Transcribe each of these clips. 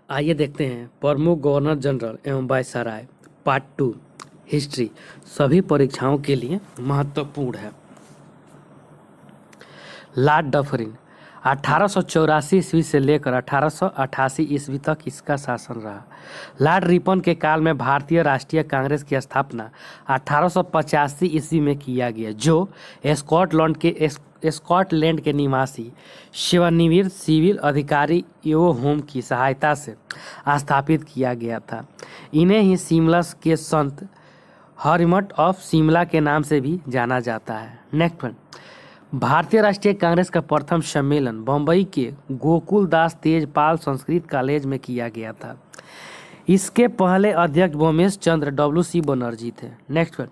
आइए देखते हैं प्रमुख गवर्नर जनरल एवं वायसराय। पार्ट 2 हिस्ट्री सभी परीक्षाओं के लिए महत्वपूर्ण है। लॉर्ड डफरिन 1884 ईस्वी से लेकर 1888 ईस्वी तक इसका शासन रहा। लॉर्ड रिपन के काल में भारतीय राष्ट्रीय कांग्रेस की स्थापना 1885 ईस्वी में किया गया, जो स्कॉटलैंड के निवासी सेवानिवृत्त सिविल अधिकारी एवं होम की सहायता से स्थापित किया गया था। इन्हें ही शिमला के संत हरिमठ ऑफ शिमला के नाम से भी जाना जाता है। नेक्स्ट वन, भारतीय राष्ट्रीय कांग्रेस का प्रथम सम्मेलन बम्बई के गोकुलदास तेजपाल संस्कृत कॉलेज में किया गया था। इसके पहले अध्यक्ष बोमेश चंद्र WC बनर्जी थे। नेक्स्ट वन,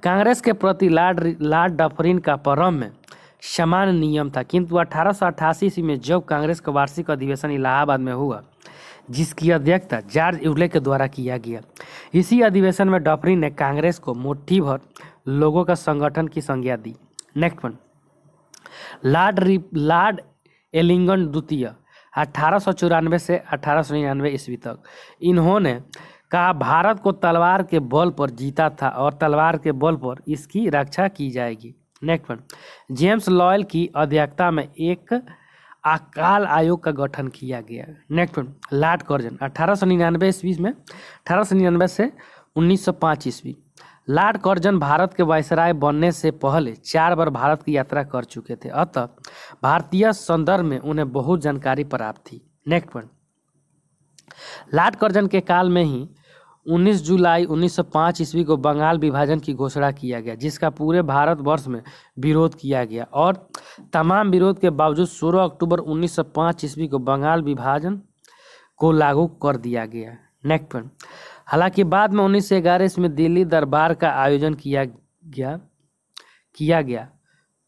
कांग्रेस के प्रति लॉर्ड डफरिन का प्रारंभ में समान नियम था, किंतु 1888 ईस्वी में जब कांग्रेस का वार्षिक अधिवेशन इलाहाबाद में हुआ, जिसकी अध्यक्षता जॉर्ज यूले के द्वारा किया गया, इसी अधिवेशन में डफरिन ने कांग्रेस को मुट्ठी भर लोगों का संगठन की संज्ञा दी। नेक्स्ट वन, लॉर्ड एलिंगटन द्वितीय 1894 से 1899 ईस्वी तक, इन्होंने कहा भारत को तलवार के बल पर जीता था और तलवार के बल पर इसकी रक्षा की जाएगी। नेक्स्ट वन, जेम्स लॉयल की अध्यक्षता में एक अकाल आयोग का गठन किया गया। नेक्स्ट वन, लॉर्ड कर्जन 1899 ईस्वी में 1899 से 1905 ईस्वी। लॉर्ड कर्जन भारत के वायसराय बनने से पहले 4 बार भारत की यात्रा कर चुके थे, अतः भारतीय संदर्भ में उन्हें बहुत जानकारी प्राप्त थी। नेक्स्ट वन, लॉर्ड कर्जन के काल में ही 19 जुलाई 1905 ईस्वी को बंगाल विभाजन की घोषणा किया गया, जिसका पूरे भारतवर्ष में विरोध किया गया और तमाम विरोध के बावजूद 16 अक्टूबर 1905 ईस्वी को बंगाल विभाजन को लागू कर दिया गया। नेक्स्ट वन, हालांकि बाद में 1911 ईस्वी में दिल्ली दरबार का आयोजन किया गया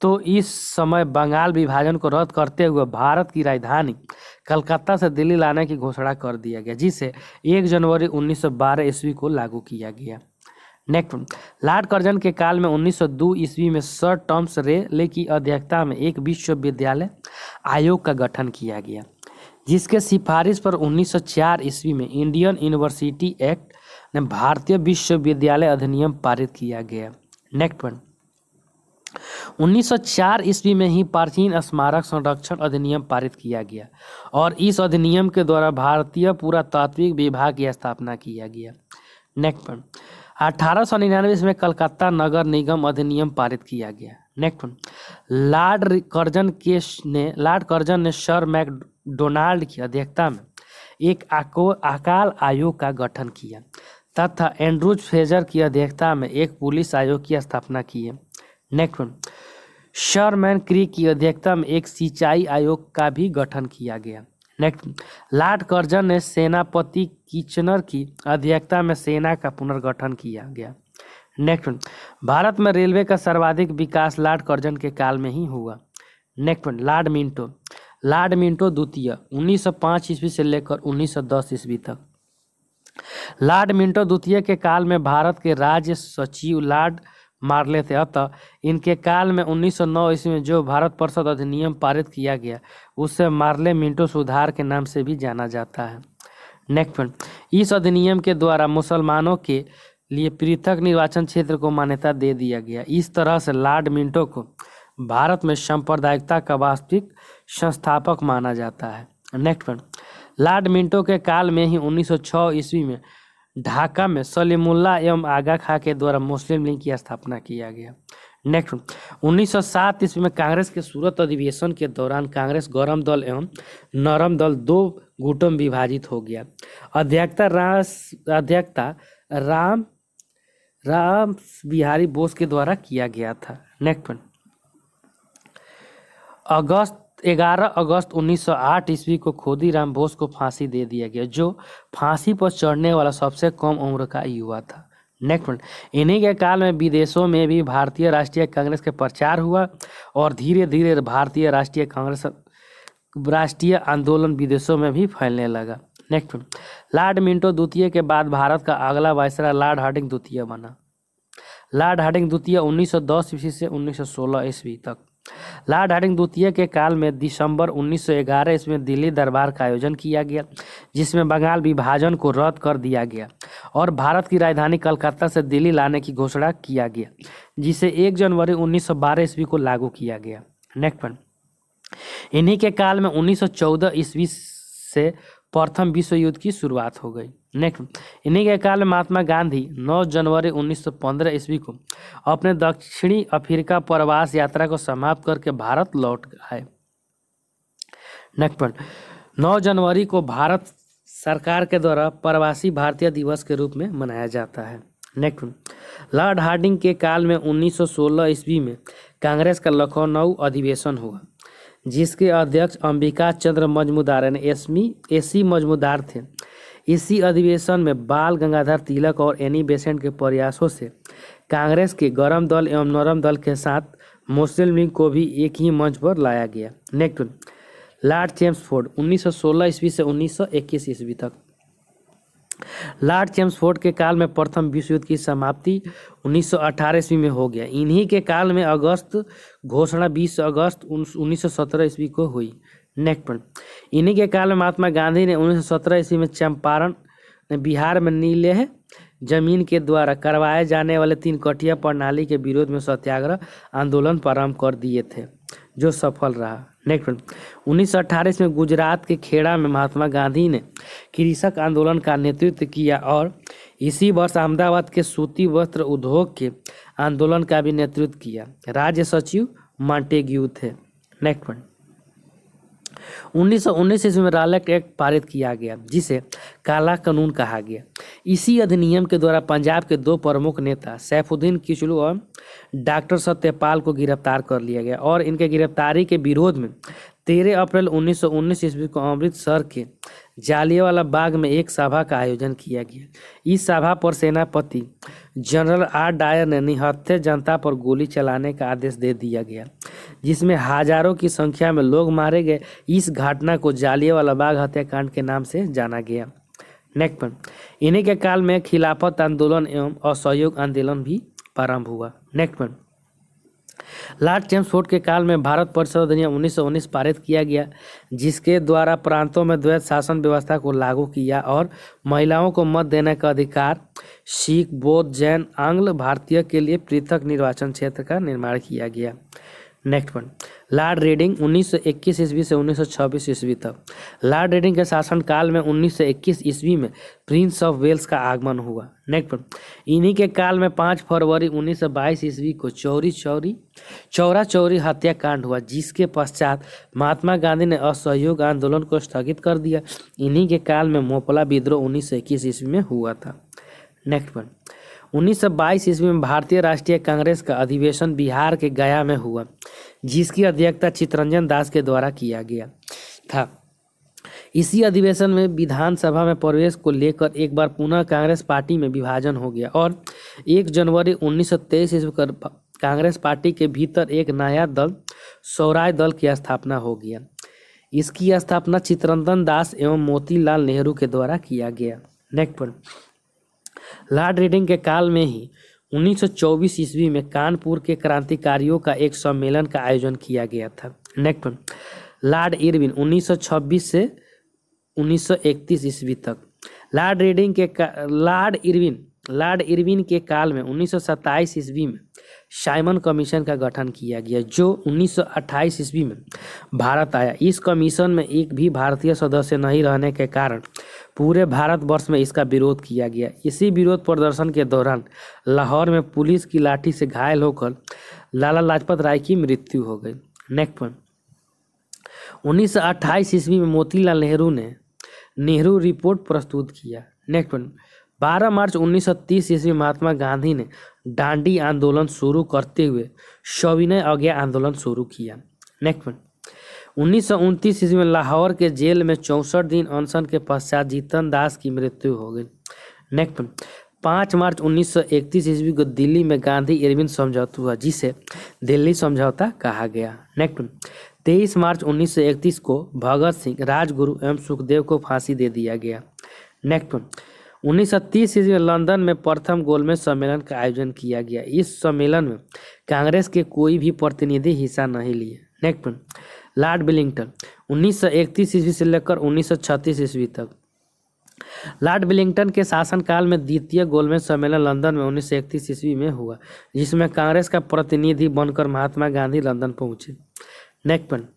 तो इस समय बंगाल विभाजन को रद्द करते हुए भारत की राजधानी कलकत्ता से दिल्ली लाने की घोषणा कर दिया गया, जिसे 1 जनवरी 1912 ईस्वी को लागू किया गया। नेक्स्ट, लॉर्ड कर्जन के काल में 1902 ईस्वी में सर टॉमस रेले की अध्यक्षता में एक विश्वविद्यालय आयोग का गठन किया गया, जिसके सिफारिश पर 1904 ईस्वी में इंडियन यूनिवर्सिटी एक्ट ने भारतीय विश्वविद्यालय अधिनियम पारित किया गया। नेक्स्ट वन, 1904 ईस्वी में ही प्राचीन स्मारक संरक्षण अधिनियम पारित किया गया और इस अधिनियम के द्वारा भारतीय पुरातात्विक विभाग की स्थापना किया गया। नेक्स्ट वन, 1899 में कलकत्ता नगर निगम अधिनियम पारित किया गया। नेक्स्ट वन, लॉर्ड कर्जन ने सर मैकडोनाल्ड की अध्यक्षता में एक अकाल आयोग का गठन किया तथा एंड्रूज फ्रेजर की अध्यक्षता में एक पुलिस आयोग की स्थापना की है। नेक्स्ट वन, शरमैन क्रीक की अध्यक्षता में एक सिंचाई आयोग का भी गठन किया गया। नेक्स्ट, लॉर्ड कर्जन ने सेनापति किचनर की अध्यक्षता में सेना का पुनर्गठन किया गया। नेक्स्ट वन, भारत में रेलवे का सर्वाधिक विकास लॉर्ड कर्जन के काल में ही हुआ। नेक्स्ट वन, लॉर्ड मिंटो द्वितीय 1905 ईस्वी से लेकर 1910 ईस्वी तक। लॉर्ड मिंटो द्वितीय के काल में भारत के राज्य सचिव लॉर्ड मार्ले थे, अतः इनके काल में 1909 ईस्वी में जो भारत परिषद अधिनियम पारित किया गया उसे मार्ले मिंटो सुधार के नाम से भी जाना जाता है। नेक्स्ट वन, इस अधिनियम के द्वारा मुसलमानों के लिए पृथक निर्वाचन क्षेत्र को मान्यता दे दिया गया। इस तरह से लॉर्ड मिंटो को भारत में सांप्रदायिकता का वास्तविक संस्थापक माना जाता है। नेक्स्ट वन, लॉर्ड मिंटो के काल में ही 1906 ईस्वी में ढाका में सलीमुल्लाह एवं आगा खां के द्वारा मुस्लिम लीग की स्थापना किया गया। नेक्स्ट, 1907 ईस्वी में कांग्रेस के सूरत अधिवेशन के दौरान कांग्रेस गरम दल एवं नरम दल 2 गुटों में विभाजित हो गया। अध्यक्षता राम बिहारी बोस के द्वारा किया गया था। नेक्स्ट वन, 11 अगस्त 1908 ईस्वी को खुदीराम बोस को फांसी दे दिया गया, जो फांसी पर चढ़ने वाला सबसे कम उम्र का युवा था। नेक्स्ट वन, इन्हीं के काल में विदेशों में भी भारतीय राष्ट्रीय कांग्रेस के प्रचार हुआ और धीरे धीरे भारतीय राष्ट्रीय आंदोलन विदेशों में भी फैलने लगा। नेक्स्ट वन, लॉर्ड मिंटो द्वितीय के बाद भारत का अगला वायसराय लॉर्ड हार्डिंग द्वितीय बना। लॉर्ड हार्डिंग द्वितीय 1910 ईस्वी से 1916 ईस्वी तक लॉर्ड हार्डिंग द्वितीय के काल में दिसंबर 1911 ईस्वी में दिल्ली दरबार का आयोजन किया गया, जिसमें बंगाल विभाजन को रद्द कर दिया गया और भारत की राजधानी कलकत्ता से दिल्ली लाने की घोषणा किया गया, जिसे 1 जनवरी 1912 ईस्वी को लागू किया गया। नेक्स्ट पॉइंट, इन्हीं के काल में 1914 ईस्वी से प्रथम विश्व युद्ध की शुरुआत हो गई। नेक्स्ट, इन्हीं के काल में महात्मा गांधी 9 जनवरी 1915 ईस्वी को अपने दक्षिणी अफ्रीका प्रवास यात्रा को समाप्त करके भारत लौट आए। नेक्स्ट पॉइंट, 9 जनवरी को भारत सरकार के द्वारा प्रवासी भारतीय दिवस के रूप में मनाया जाता है। नेक्स्ट, लॉर्ड हार्डिंग के काल में 1916 ईस्वी में कांग्रेस का लखनऊ अधिवेशन हुआ, जिसके अध्यक्ष अंबिका चंद्र मजमूदार यानी एसी मजमूदार थे। इसी अधिवेशन में बाल गंगाधर तिलक और एनी बेसेंट के प्रयासों से कांग्रेस के गरम दल एवं नरम दल के साथ मुस्लिम लीग को भी एक ही मंच पर लाया गया। नेक्स्ट, लॉर्ड चेम्सफोर्ड 1916 ईस्वी से 1921 ईस्वी तक। लॉर्ड चेम्सफोर्ड के काल में प्रथम विश्व युद्ध की समाप्ति 1918 ईस्वी में हो गया। इन्हीं के काल में अगस्त घोषणा 20 अगस्त 1917 ईस्वी को हुई। नेक्स्ट पॉइंट, इन्हीं के काल में महात्मा गांधी ने 1917 ईस्वी में चंपारण बिहार में नीलेह जमीन के द्वारा करवाए जाने वाले 3 कटिया प्रणाली के विरोध में सत्याग्रह आंदोलन प्रारंभ कर दिए थे, जो सफल रहा। नेक्स्ट पॉइंट, 1918 में गुजरात के खेड़ा में महात्मा गांधी ने कृषक आंदोलन का नेतृत्व किया और इसी वर्ष अहमदाबाद के सूती वस्त्र उद्योग के आंदोलन का भी नेतृत्व किया। राज्य सचिव मॉन्टेग्यू थे। नेक्स्ट पॉइंट, 1919 ईस्वी में रॉलेट एक्ट पारित किया गया, जिसे काला कानून कहा गया। इसी अधिनियम के द्वारा पंजाब के 2 प्रमुख नेता सैफुद्दीन किचलू और डॉक्टर सत्यपाल को गिरफ्तार कर लिया गया और इनके गिरफ्तारी के विरोध में 13 अप्रैल 1919 ईस्वी को अमृतसर के जालियांवाला बाग में एक सभा का आयोजन किया गया। इस सभा पर सेनापति जनरल आर डायर ने निहत्थे जनता पर गोली चलाने का आदेश दे दिया गया, जिसमें हजारों की संख्या में लोग मारे गए। इस घटना को जालियांवाला बाग हत्याकांड के नाम से जाना गया। नेक्स्ट पॉइंट, इन्हीं के काल में खिलाफत आंदोलन एवं असहयोग आंदोलन भी प्रारंभ हुआ। नेक्स्ट पॉइंट, लॉर्ड चेम्सफोर्ड के काल में भारत परिषद अधिनियम 1919 पारित किया गया, जिसके द्वारा प्रांतों में द्वैत शासन व्यवस्था को लागू किया और महिलाओं को मत देने का अधिकार, सिख, बौद्ध, जैन, आंग्ल भारतीय के लिए पृथक निर्वाचन क्षेत्र का निर्माण किया गया। नेक्स्ट पॉइंट, लॉर्ड रेडिंग 1921 ईस्वी से 1926 ईस्वी तक। लॉर्ड रेडिंग के शासनकाल में 1921 ईस्वी में प्रिंस ऑफ वेल्स का आगमन हुआ। नेक्स्ट पॉइंट, इन्हीं के काल में 5 फरवरी 1922 ईस्वी को चौरा चौरी हत्याकांड हुआ, जिसके पश्चात महात्मा गांधी ने असहयोग आंदोलन को स्थगित कर दिया। इन्हीं के काल में मोपला विद्रोह 1921 ईस्वी में हुआ था। नेक्स्ट पॉइंट, 1922 ईस्वी में भारतीय राष्ट्रीय कांग्रेस का अधिवेशन बिहार के गया में हुआ, जिसकी अध्यक्षता चित्तरंजन दास के द्वारा किया गया था। इसी अधिवेशन में विधानसभा में प्रवेश को लेकर एक बार पुनः कांग्रेस पार्टी में विभाजन हो गया और 1 जनवरी 1923 ईस्वी को कांग्रेस पार्टी के भीतर एक नया दल स्वराज दल की स्थापना हो गया। इसकी स्थापना चित्तरंजन दास एवं मोतीलाल नेहरू के द्वारा किया गया। नेक्स्ट पॉइंट, लॉर्ड रेडिंग के काल में ही 1924 ईस्वी में कानपुर के क्रांतिकारियों का एक सम्मेलन का आयोजन किया गया था। नेक्स्ट पॉइंट, लॉर्ड इरविन 1926 से 1931 ईस्वी तक। लॉर्ड इरविन के काल में 1927 ईस्वी में साइमन कमीशन का गठन किया गया, जो 1928 ईस्वी में भारत आया। इस कमीशन में एक भी भारतीय सदस्य नहीं रहने के कारण पूरे भारतवर्ष में इसका विरोध किया गया। इसी विरोध प्रदर्शन के दौरान लाहौर में पुलिस की लाठी से घायल होकर लाला लाजपत राय की मृत्यु हो गई। नेक्स्ट पॉइंट, 1928 ईस्वी में मोतीलाल नेहरू ने नेहरू रिपोर्ट प्रस्तुत किया। नेक्स्ट पॉइंट, 12 मार्च 1930 ईस्वी में महात्मा गांधी ने दांडी आंदोलन शुरू करते हुए सविनय अवज्ञा आंदोलन शुरू किया। नेक्स्ट पॉइंट, 1929 ईस्वी में लाहौर के जेल में 64 दिन अनशन के पश्चात जीतन दास की मृत्यु हो गई। नेक्स्ट पॉइंट, 5 मार्च 1931 ईस्वी को दिल्ली में गांधी इरविन समझौता हुआ, जिसे दिल्ली समझौता कहा गया। नेक्स्ट पॉइंट, 23 मार्च 1931 को भगत सिंह, राजगुरु एवं सुखदेव को फांसी दे दिया गया। नेक्स्ट पॉइंट, 1930 ईस्वी में लंदन में प्रथम गोलमेज सम्मेलन का आयोजन किया गया। इस सम्मेलन में कांग्रेस के कोई भी प्रतिनिधि हिस्सा नहीं लिए। नेक्स्ट पॉइंट, लॉर्ड विलिंगटन 1931 ईस्वी से लेकर 1936 ईस्वी तक। लॉर्ड विलिंगटन के शासनकाल में द्वितीय गोलमेज सम्मेलन लंदन में 1931 ईस्वी में हुआ, जिसमें कांग्रेस का प्रतिनिधि बनकर महात्मा गांधी लंदन पहुंचे। नेक्स्ट पॉइंट,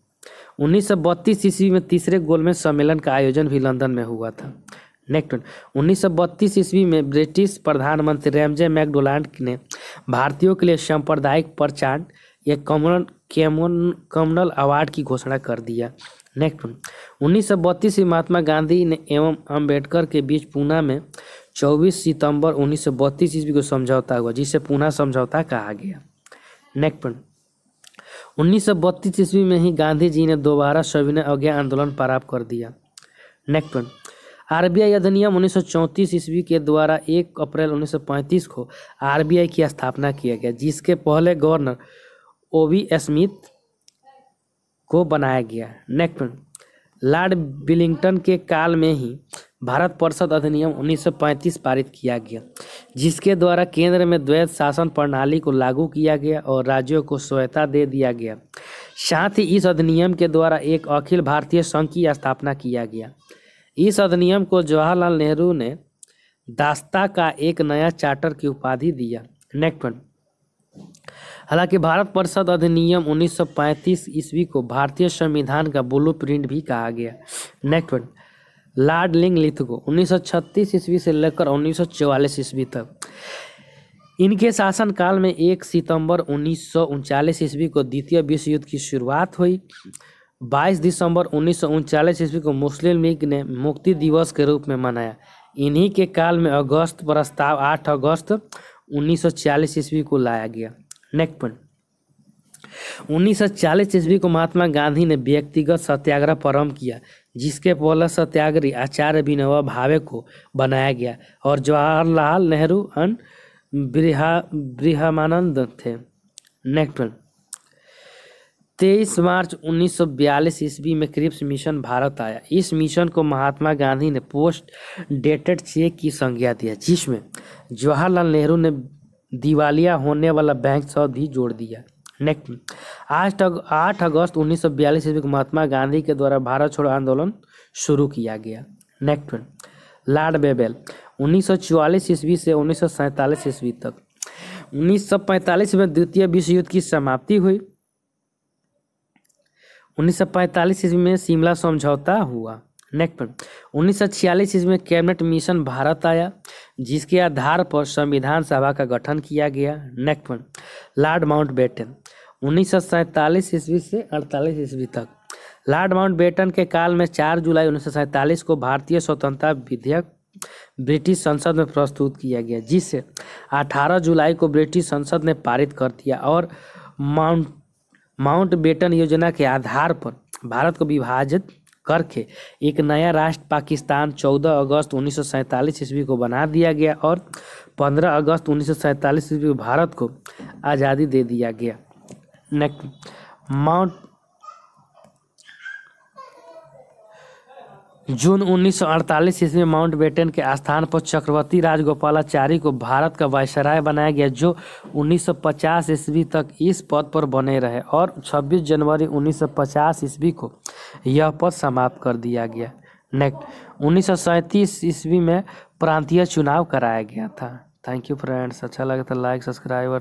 1932 ईस्वी में तीसरे गोलमेज सम्मेलन का आयोजन भी लंदन में हुआ था। नेक्स्ट पॉइंट, 1932 ईस्वी में ब्रिटिश प्रधानमंत्री रैमजे मैकडोनाल्ड ने भारतीयों के लिए सांप्रदायिक प्रचार एक कम्युनल अवार्ड की घोषणा कर दिया। नेक्स्ट 1932 में महात्मा गांधी ने एवं अंबेडकर के बीच पूना में 24 सितंबर 1932 ईस्वी को समझौता हुआ, जिसे पूना समझौता कहा गया। नेक्स्ट पॉइंट, 1932 ईस्वी में ही गांधी जी ने दोबारा सविनय अवज्ञा आंदोलन प्रारंभ कर दिया। नेक्स्ट पॉइंट, आरबीआई अधिनियम 1934 ईस्वी के द्वारा 1 अप्रैल 1935 को आरबीआई की स्थापना किया गया, जिसके पहले गवर्नर ओवी स्मिथ को बनाया गया। नेक्स्ट पॉइंट, लॉर्ड विलिंगटन के काल में ही भारत परिषद अधिनियम 1935 पारित किया गया, जिसके द्वारा केंद्र में द्वैध शासन प्रणाली को लागू किया गया और राज्यों को स्वायत्तता दे दिया गया। साथ ही इस अधिनियम के द्वारा एक अखिल भारतीय संघ की स्थापना किया गया। इस अधिनियम को जवाहरलाल नेहरू ने दास्ता का एक नया चार्टर की उपाधि दिया। नेक्स्ट पॉइंट, हालांकि भारत परिषद अधिनियम 1935 ईस्वी को भारतीय संविधान का ब्लूप्रिंट भी कहा गया। नेक्स्ट पॉइंट, लॉर्ड लिंगलिथगो 1936 ईस्वी से लेकर 1944 ईस्वी तक। इनके शासनकाल में 1 सितंबर 1939 ईस्वी को द्वितीय विश्व युद्ध की शुरुआत हुई। 22 दिसंबर 1939 ईस्वी को मुस्लिम लीग ने मुक्ति दिवस के रूप में मनाया। इन्हीं के काल में अगस्त प्रस्ताव 8 अगस्त 1940 ईस्वी को लाया गया। नेक्स्ट पॉइंट, 1940 ईस्वी को महात्मा गांधी ने व्यक्तिगत सत्याग्रह प्रारंभ किया, जिसके पहले सत्याग्रही आचार्य विनोबा भावे को बनाया गया और जवाहरलाल नेहरू और ब्रह्मानंद थे। नेक्स्ट पॉइंट, 23 मार्च 1942 ईस्वी में क्रिप्स मिशन भारत आया। इस मिशन को महात्मा गांधी ने पोस्ट डेटेड चेक की संज्ञा दिया, जिसमें जवाहरलाल नेहरू ने दिवालिया होने वाला बैंक शब्द भी जोड़ दिया। नेक्स्ट 8 अगस्त 1942 ईस्वी को महात्मा गांधी के द्वारा भारत छोड़ो आंदोलन शुरू किया गया। नेक्स्ट लॉर्ड बेबेल 1944 ईस्वी से 1947 ईस्वी तक। 1945 में द्वितीय विश्व युद्ध की समाप्ति हुई। 1945 ईस्वी में शिमला समझौता हुआ। नेक्स्ट 1946 ईस्वी में कैबिनेट मिशन भारत आया, जिसके आधार पर संविधान सभा का गठन किया गया। नेक्स्ट लॉर्ड माउंटबेटन 1947 ईस्वी से 48 ईस्वी तक। लॉर्ड माउंटबेटन के काल में 4 जुलाई 1947 को भारतीय स्वतंत्रता विधेयक ब्रिटिश संसद में प्रस्तुत किया गया, जिसे 18 जुलाई को ब्रिटिश संसद ने पारित कर दिया और माउंटबेटन योजना के आधार पर भारत को विभाजित करके एक नया राष्ट्र पाकिस्तान 14 अगस्त 1947 ईस्वी को बना दिया गया और 15 अगस्त 1947 ईस्वी को भारत को आज़ादी दे दिया गया। नेक्स्ट जून 1948 ईस्वी में माउंटबेटन के स्थान पर चक्रवर्ती राजगोपालाचारी को भारत का वायसराय बनाया गया, जो 1950 ईस्वी तक इस पद पर बने रहे और 26 जनवरी 1950 ईस्वी को यह पद समाप्त कर दिया गया। नेक्स्ट 1937 ईस्वी में प्रांतीय चुनाव कराया गया था। थैंक यू फ्रेंड्स, अच्छा लगा तो लाइक सब्सक्राइब